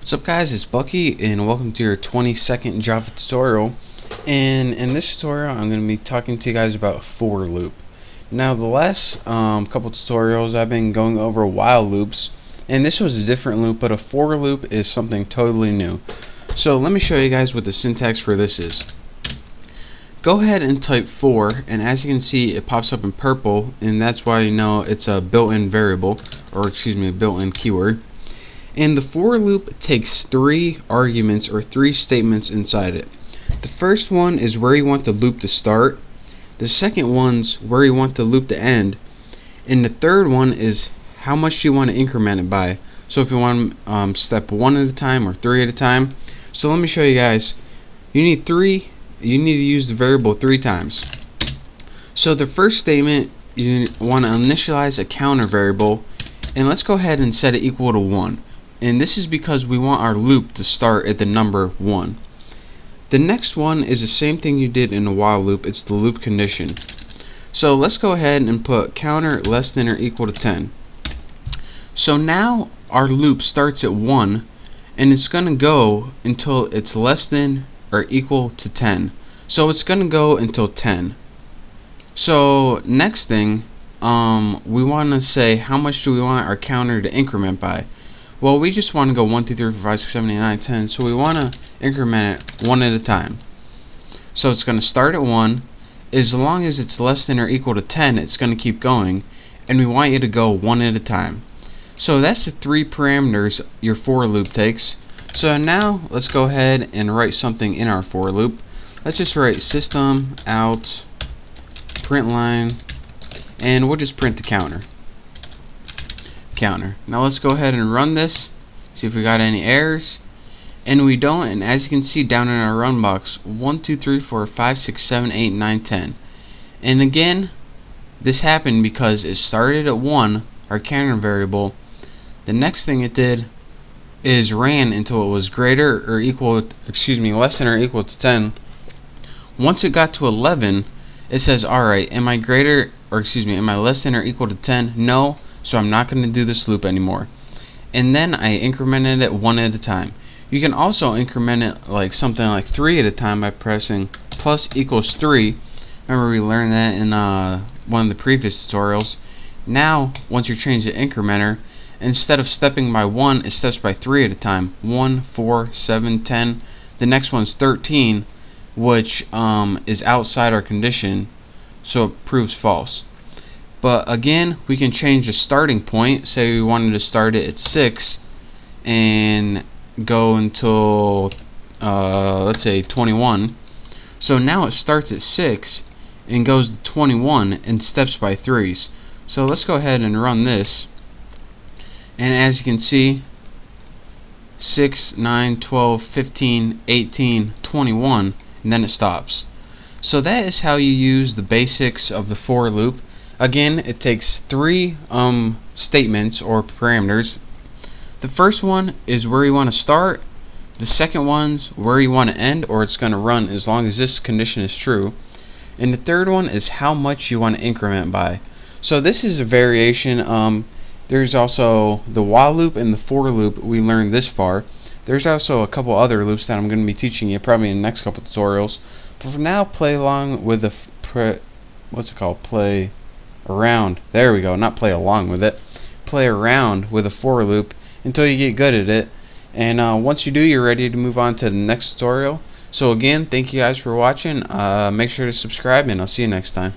What's up guys, it's Bucky and welcome to your 22nd Java tutorial. And in this tutorial I'm going to be talking to you guys about for loop. Now the last couple tutorials I've been going over while loops, and this was a different loop, but a for loop is something totally new. So let me show you guys what the syntax for this is. Go ahead and type for, and as you can see it pops up in purple, and that's why you know it's a built-in variable, or excuse me, a built-in keyword. And the for loop takes three arguments or three statements inside it. The first one is where you want the loop to start. The second one's where you want the loop to end. And the third one is how much you want to increment it by. So if you want step one at a time or three at a time. So let me show you guys. You need to use the variable three times. So the first statement, you want to initialize a counter variable, and let's go ahead and set it equal to 1. And this is because we want our loop to start at the number 1. The next one is the same thing you did in the while loop. It's the loop condition. So let's go ahead and put counter less than or equal to 10. So now our loop starts at 1 and it's going to go until it's less than or equal to 10. So it's going to go until 10. So next thing, we want to say how much do we want our counter to increment by. Well, we just want to go 1, 2, 3, 4, 5, 6, 7, 8, 9, 10, so we want to increment it one at a time. So it's going to start at 1. As long as it's less than or equal to 10, it's going to keep going, and we want you to go one at a time. So that's the three parameters your for loop takes. So now let's go ahead and write something in our for loop. Let's just write system out print line, and we'll just print the counter. Now let's go ahead and run this, see if we got any errors, and we don't. And as you can see down in our run box, 1, 2, 3, 4, 5, 6, 7, 8, 9, 10. And again, this happened because it started at 1, our counter variable. The next thing it did is ran until it was greater or equal, less than or equal to 10. Once it got to 11, it says, alright, am I less than or equal to 10? No. So I'm not going to do this loop anymore. And then I incremented it one at a time. You can also increment it like something like 3 at a time by pressing plus equals 3. Remember we learned that in one of the previous tutorials. Now once you change the incrementer, instead of stepping by 1, it steps by 3 at a time. 1, 4, 7, 10. The next one's 13, which is outside our condition, so it proves false. But again, we can change the starting point. Say we wanted to start it at 6 and go until let's say 21. So now it starts at 6 and goes to 21 and steps by 3s. So let's go ahead and run this, and as you can see, 6, 9, 12, 15, 18, 21, and then it stops. So that is how you use the basics of the for loop. Again, it takes three statements or parameters. The first one is where you want to start. The second one's where you want to end, or it's going to run as long as this condition is true. And the third one is how much you want to increment by. So this is a variation. There's also the while loop and the for loop we learned this far. There's also a couple other loops that I'm going to be teaching you probably in the next couple tutorials. But for now, play along with the play around. There we go. Not play along with it. Play around with a for loop until you get good at it. And once you do, you're ready to move on to the next tutorial. So again, thank you guys for watching. Make sure to subscribe, and I'll see you next time.